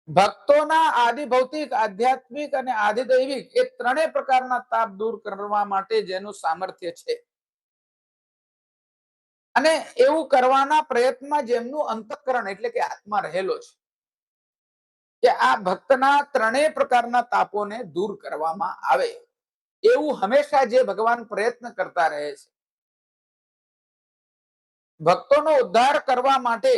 ભક્તોના આદિ ભૌતિક, આધ્યાત્મિક અને આદિ દૈવિક એ ત્રણેય પ્રકારના તાપ દૂર કરવા માટે જેનું સામર્થ્ય છે અને એવું કરવાના પ્રયત્નમાં જેમનું અંતઃકરણ એટલે કે આત્મા રહેલો છે કે આ ભક્તના ત્રણેય પ્રકારના તાપોને દૂર કરવામાં આવે એવું હંમેશા જે ભગવાન પ્રયત્ન કરતા રહે છે. ભક્તોનો ઉદ્ધાર કરવા માટે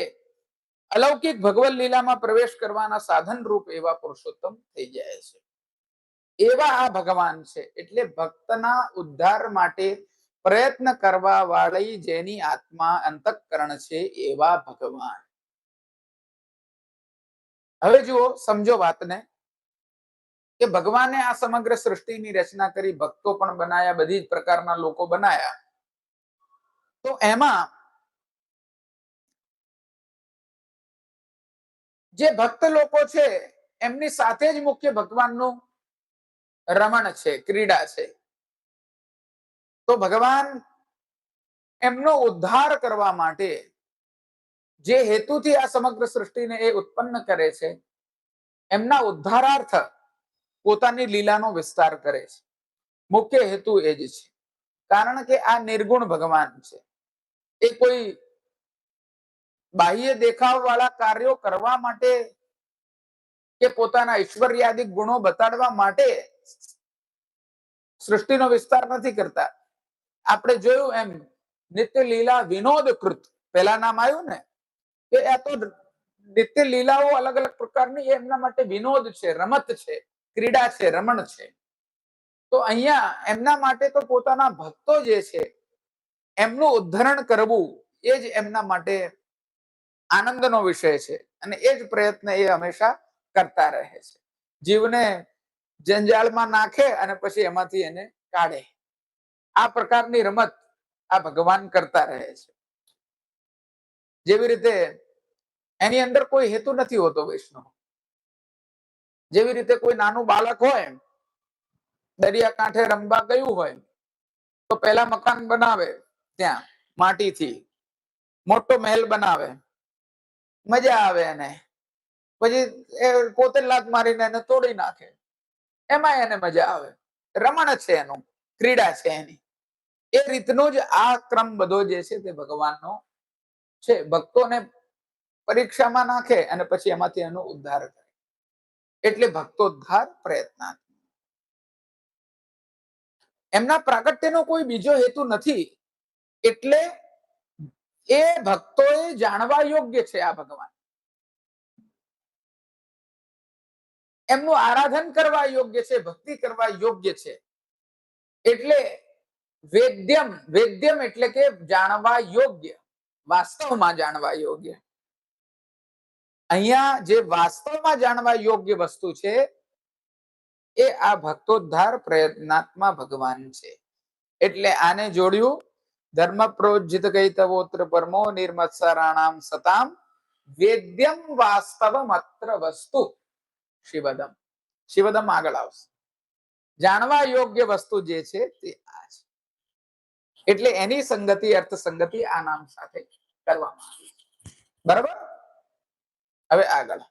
અલૌકિક ભગવત લીલામાં પ્રવેશ કરવાના સાધન રૂપ એવા પુરુષોત્તમ થઈ જાય છે. એવા આ ભગવાન છે એટલે ભક્તના ઉદ્ધાર માટે પ્રયત્ન કરવા વાળી જેની આત્મા અંતઃકરણ છે એવા ભગવાન. હવે જુઓ, સમજો વાતને કે ભગવાને આ સમગ્ર સૃષ્ટિની રચના કરી, ભક્તો પણ બનાયા, બધી જ પ્રકારના લોકો બનાયા. તો એમાં જે ભક્ત લોકો છે એમની સાથે જ મુખ્ય ભગવાનનું રમણ છે, ક્રીડા છે. તો ભગવાન એમનો ઉદ્ધાર કરવા માટે જે હેતુથી આ સમગ્ર સૃષ્ટિને એ ઉત્પન્ન કરે છે એમના ઉદ્ધારાર્થ પોતાની લીલાનો વિસ્તાર કરે છે. મુખ્ય હેતુ એ જ છે. કારણ કે આ નિર્ગુણ ભગવાન છે. એ કોઈ બાહ્ય દેખાવ વાળા કાર્યો કરવા માટે કે પોતાના ઐશ્વર્યાદિક ગુણો બતાડવા માટે સૃષ્ટિનો વિસ્તાર નથી કરતા. આપણે જોયું એમ નિત્ય લીલા વિનોદ કૃત પહેલા નામ આવ્યું ને કે આ તો નિત્ય લીલાઓ અલગ અલગ પ્રકારની એમના માટે વિનોદ છે, રમત છે, ક્રીડા છે, રમણ છે. તો અહીંયા એમના માટે તો પોતાના ભક્તો જે છે એમનું ઉદ્ધરણ કરવું એ જ એમના માટે આનંદનો વિષય છે અને એ જ પ્રયત્ન એ હંમેશા કરતા રહે છે. જીવને જંજાળમાં નાખે અને પછી એમાંથી એને કાઢે, આ પ્રકારની રમત આ ભગવાન કરતા રહે છે. જેવી રીતે એની અંદર કોઈ હેતુ નથી હોતો વૈષ્ણવ. જેવી રીતે કોઈ નાનું બાળક હોય, દરિયા કાંઠે રમવા ગયું હોય તો પહેલા મકાન બનાવે, ત્યાં માટીથી મોટો મહેલ બનાવે, મજા આવે એને, પછી એ પોતે લાત મારીને એને તોડી નાખે, એમાં એને મજા આવે. રમણ છે એનું, ક્રીડા છે એની. એ રીતનો જ આ ક્રમ બધો જે છે તે ભગવાનનો છે. ભક્તોને પરીક્ષામાં નાખે અને પછી એમાંથી એનો ઉદ્ધાર કરે, એટલે ભક્તોદ્ધાર પ્રયત્ન. એમના પ્રાગટ્યનો કોઈ બીજો હેતુ નથી. એટલે એ ભક્તોએ જાણવા યોગ્ય છે આ ભગવાન, એમનું આરાધન કરવા યોગ્ય છે, ભક્તિ કરવા યોગ્ય છે. એટલે વેદ્યમ, વેદ્યમ એટલે કે જાણવા યોગ્ય, વાસ્તવમાં જાણવા યોગ્ય. અહીંયા જે વાસ્તવમાં જાણવા યોગ્ય વસ્તુ છે એ આ ભક્તોદ્ધાર પ્રયત્નાત્મા ભગવાન છે. એટલે આને જોડ્યું ધર્મ પ્રોજિત કૈતવોત્ર પરમો નિર્મત્સરાણામ સતામ વેદ્યમ વાસ્તવમ અત્ર વસ્તુ શિવદમ. શિવદમ આગળ આવશે. જાણવા યોગ્ય વસ્તુ જે છે તે આ છે. એટલે એની સંગતિ, અર્થ સંગતિ આ નામ સાથે કરવામાં આવી. બરાબર. હવે આગળ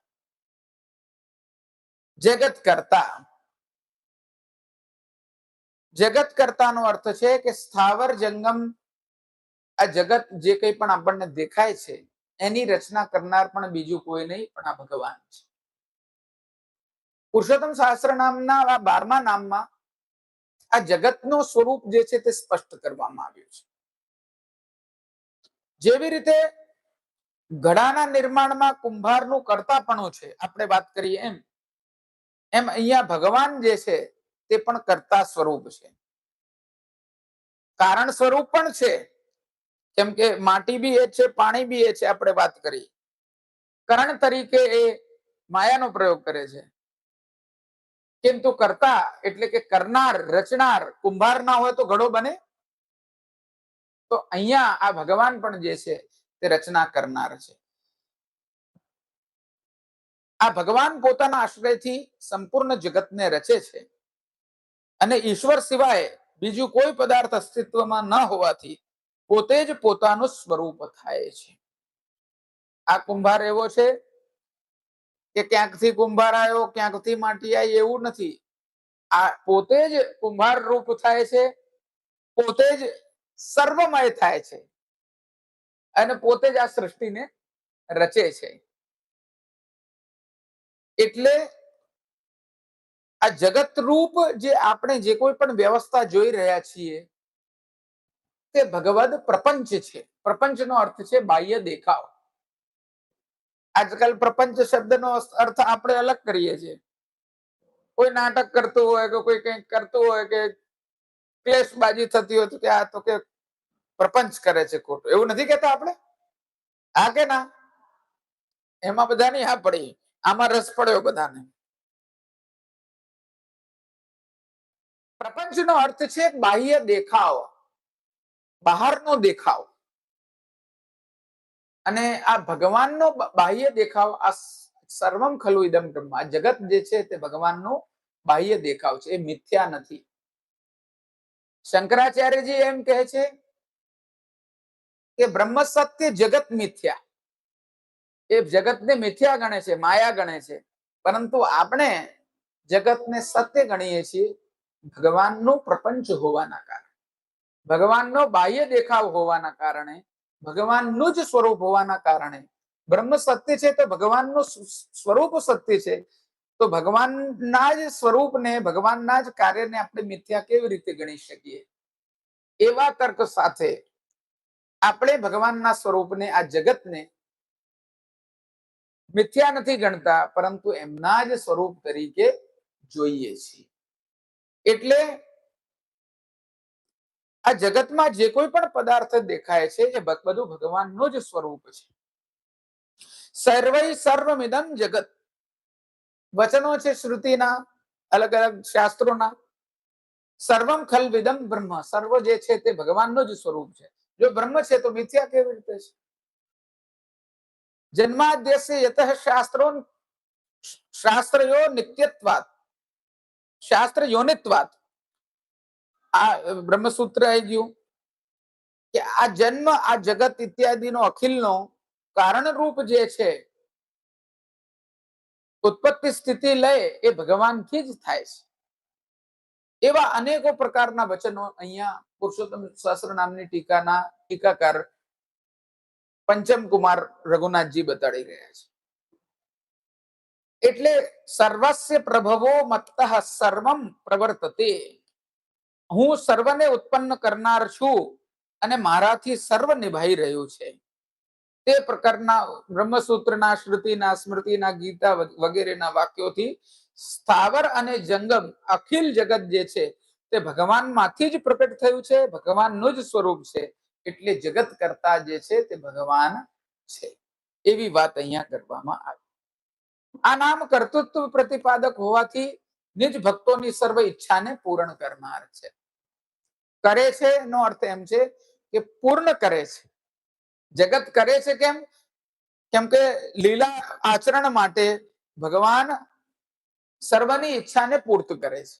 જગત કરતા. જગત કરતાનો અર્થ છે કે સ્થાવર જંગમ, આ જગત જે કંઈ પણ આપણને દેખાય છે એની રચના કરનાર પણ બીજું કોઈ નહીં પણ આ ભગવાન છે. પુરુષોત્તમ સહસ્ત્ર નામના આ 12મા નામમાં આ જગતનું સ્વરૂપ જે છે તે સ્પષ્ટ કરવામાં આવ્યું છે. જેવી રીતે ઘડાના નિર્માણમાં કુંભારનું કર્તાપણું છે, આપણે વાત કરીએ એમ અહીંયા ભગવાન જે છે તે પણ કર્તા સ્વરૂપ છે, કારણ સ્વરૂપ પણ છે. કેમ કે માટી બી એ છે, પાણી બી એ છે. આપણે વાત કરી કરણ તરીકે એ માયાનો પ્રયોગ કરે છે, કિંતુ કર્તા એટલે કે કરનાર, રચનાર કુંભાર ના હોય તો ઘડો બને? તો અહીંયા આ ભગવાન પણ જે છે તે રચના કરનાર છે. આ ભગવાન પોતાના આશ્રયથી સંપૂર્ણ જગતને રચે છે અને ઈશ્વર સિવાય બીજું કોઈ પદાર્થ અસ્તિત્વમાં ન હોવાથી પોતે જ પોતાનું સ્વરૂપ થાય છે. આ કુંભાર એવો છે કે ક્યાંકથી કુંભાર આવ્યો, ક્યાંકથી માટી આવી, એવું નથી. આ પોતે જ કુંભાર રૂપ થાય છે, પોતે જ સર્વમય થાય છે અને પોતે જ આ સૃષ્ટિને રચે છે. એટલે આ જગત રૂપ જે આપણે જે કોઈ પણ વ્યવસ્થા જોઈ રહ્યા છીએ તે ભગવદ પ્રપંચ છે. પ્રપંચનો અર્થ છે બાહ્ય દેખાવ. આજકાલ પ્રપંચ શબ્દનો અર્થ આપણે અલગ કરીએ છીએ. કોઈ નાટક કરતું હોય કે કોઈ કંઈક કરતું હોય કે ક્લેશબાજી થતી હોય તો કે આ તો કે પ્રપંચ કરે છે ખોટું, એવું નથી કહેતા આપણે? હા કે ના? એમાં બધાની હા પડી, આમાં રસ પડ્યો બધાને. પ્રપંચનો અર્થ છે બાહ્ય દેખાવ, બહારનો દેખાવ. અને આ ભગવાનનો બાહ્ય દેખાવ, આ સર્વમ ખલુ ઇદમ બ્રહ્મ, આ જગત જે છે તે ભગવાનનો બાહ્ય દેખાવ છે, એ મિથ્યા નથી. શંકરાચાર્યજી એમ કહે છે કે બ્રહ્મ સત્ય, જગત મિથ્યા. એ જગતને મિથ્યા ગણે છે, માયા ગણે છે, પરંતુ આપણે જગતને સત્ય ગણીએ છીએ ભગવાનનું પ્રપંચ હોવાના કારણે, ભગવાનનો બાહ્ય દેખાવ હોવાના કારણે, ભગવાનનું જ સ્વરૂપ હોવાના કારણે. બ્રહ્મ સત્ય છે તો ભગવાનનું સ્વરૂપ સત્ય છે, તો ભગવાનના જ સ્વરૂપને, ભગવાનના જ કાર્યને આપણે મિથ્યા કેવી રીતે ગણી શકીએ? એવા તર્ક સાથે આપણે ભગવાનના સ્વરૂપને, આ જગતને મિથ્યા નથી ગણતા, પરંતુ એમના જ સ્વરૂપ તરીકે જોઈએ છીએ. એટલે આ જગતમાં જે કોઈ પણ પદાર્થ દેખાય છે એ બધું ભગવાનનું જ સ્વરૂપ છે. સર્વૈ સર્વમિદં જગત, વચનો છે શ્રુતિના, અલગ અલગ શાસ્ત્રોના. સર્વમ ખલ્વિદમ બ્રહ્મ, સર્વ જે છે તે ભગવાનનું જ સ્વરૂપ છે. જો બ્રહ્મ છે તો મિથ્યા કેવી રીતે છે? જન્માદ્યસ્ય યતઃ શાસ્ત્રો શાસ્ત્રયો નિત્યત્વાત, શાસ્ત્ર યોનિત્વાત. આ બ્રહ્મસૂત્ર આવી ગયું કે આ જન્મ, આ જગત ઇત્યાદિનો અખિલનો કારણ રૂપ જે છે, ઉત્પત્તિ સ્થિતિ લય, એ ભગવાનથી જ થાય છે. એવા અનેકો પ્રકારના વચનો અહીંયા પુરુષોત્તમ સહસ્ત્ર નામની ટીકાના ટીકાકાર પંચમ કુમાર રઘુનાથજી બતાડી રહ્યા છે. એટલે સર્વસ્ય પ્રભવો મત્તઃ સર્વમ પ્રવર્તતે, હું સર્વને ઉત્પન્ન કરનાર છું અને મારાથી સર્વ નિભાઈ રહ્યું છે. તે પ્રકારના બ્રહ્મસૂત્રના, શ્રુતિના, સ્મૃતિના, ગીતા વગેરેના વાક્યોથી સ્થાવર અને જંગમ અખિલ જગત જે છે તે ભગવાનમાંથી જ પ્રકટ થયું છે, ભગવાનનું જ સ્વરૂપ છે. એટલે જગત કરતા જે છે તે ભગવાન છે, એવી વાત અહીંયા કરવામાં આવી. આ નામ કર્તૃત્વ પ્રતિપાદક હોવાથી નિજ ભક્તોની સર્વ ઈચ્છાને પૂર્ણ કરનાર છે. કરે છે નો અર્થ એમ છે કે પૂર્ણ કરે છે. જગત કરે છે કેમ? કેમ કે લીલા આચરણ માટે ભગવાન સર્વની ઈચ્છાને પૂર્ત કરે છે.